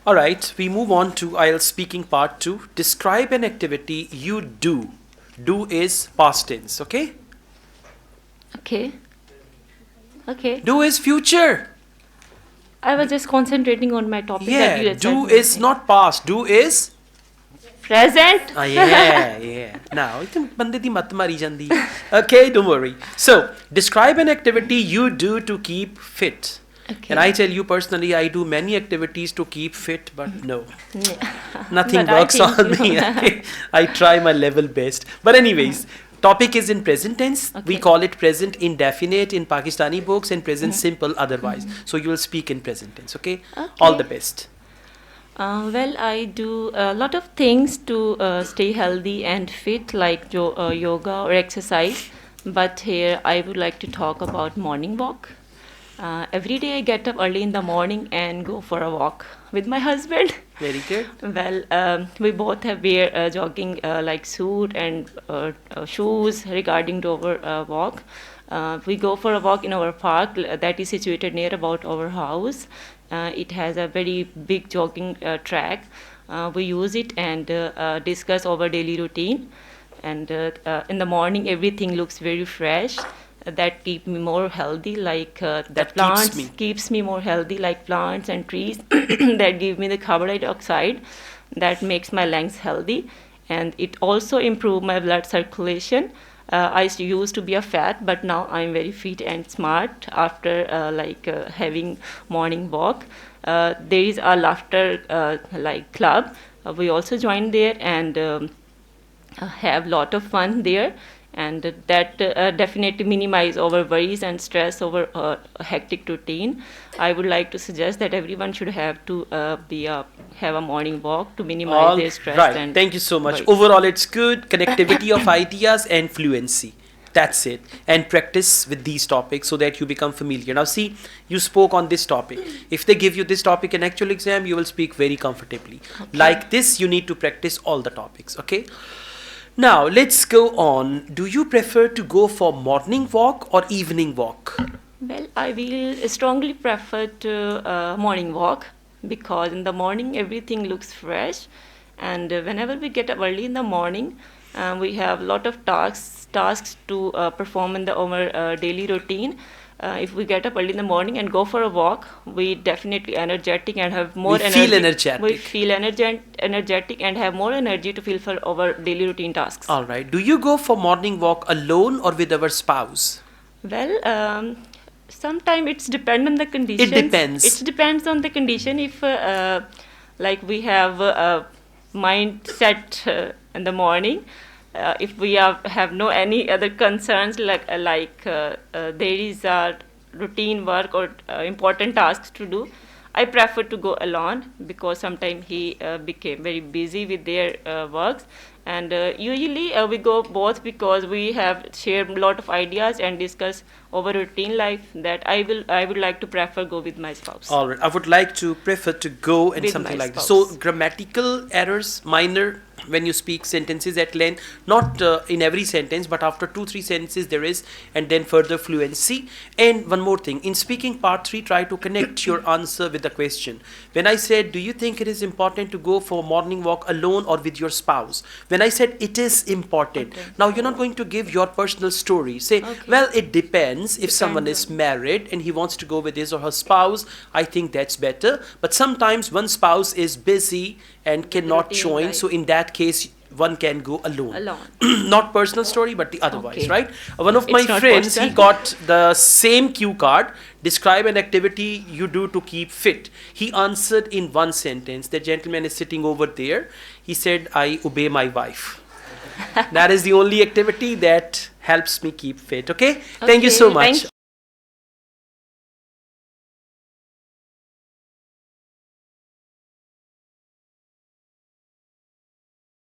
All right, we move on to IELTS speaking part 2. Describe an activity you do. Do is past tense, okay? Okay. Okay. Do is future. I was just concentrating on my topic that you Yeah, said. do is not past. Do is present. yeah. Now, itum bande di mat mari jandi. Okay, don't worry. So, describe an activity you do to keep fit. Okay. And I tell you personally, I do many activities to keep fit, but no, nothing But I works think on you- me. I try my level best. But anyways, topic is in present tense. We Okay. call it present indefinite in Pakistani books and present simple otherwise. So you will speak in present tense, okay? All Okay. the best. Well, I do a lot of things to stay healthy and fit, like yoga or exercise. But here I would like to talk about morning walk. Every day I get up early in the morning and go for a walk with my husband. Very good. Well, we both have wear jogging like suit and shoes regarding to our walk. We go for a walk in our park that is situated near about our house. It has a very big jogging track. We use it and discuss our daily routine. And in the morning, everything looks very fresh. That keep me more healthy, like the That keeps plants me. keeps me more healthy, like plants and trees that give me the carbon dioxide that makes my lungs healthy, and it also improve my blood circulation. I used to be a fat, but now I'm very fit and smart after having morning walk. There is a laughter like club. We also join there and have lot of fun there, and that definitely minimize our worries and stress over a hectic routine. I would like to suggest that everyone should have to have a morning walk to minimize All their stress. right. And Thank you so much. worries. Overall, it's good. Connectivity of ideas and fluency. That's it. And practice with these topics so that you become familiar. Now, see, you spoke on this topic. If they give you this topic in actual exam, you will speak very comfortably. Like this, you need to practice all the topics. Okay. Now, let's go on. Do you prefer to go for morning walk or evening walk? Well, I will strongly prefer to morning walk, because in the morning everything looks fresh, and whenever we get up early in the morning, we have a lot of tasks to perform in our daily routine. If we get up early in the morning and go for a walk, we definitely energetic and have more We energy. feel energetic. We feel energetic and have more energy to fulfill our daily routine tasks. All right. Do you go for morning walk alone or with our spouse? Well, sometimes it's depend on the conditions. depends. It depends on the condition. If like we have a mindset in the morning, if we have no any other concerns there is a routine work or important tasks to do, I prefer to go alone, because sometimes he became very busy with their works, and usually we go both, because we have shared a lot of ideas and discuss over routine life, that I would like to prefer go with my spouse. All right. I would like to prefer to go and With something my like this. So spouse. grammatical errors, minor, when you speak sentences at length, not in every sentence, but after 2-3 sentences there is, and then further fluency. And one more thing, in speaking part 3, try to connect your answer with the question. When I said, do you think it is important to go for morning walk alone or with your spouse? When I said it is important, now you're not going to give your personal story. Say, well, it depends. If someone is married and he wants to go with his or her spouse, I think that's better. But sometimes one spouse is busy and cannot routine join, life. so in that case one can go alone. Alone. Not personal story, but the otherwise, Okay. right? One of my It's not friends, he personal. got the same cue card. Describe an activity you do to keep fit. He answered in one sentence. The gentleman is sitting over there. He said, I obey my wife. That is the only activity that helps me keep fit. Okay? Thank you so Okay, much. thank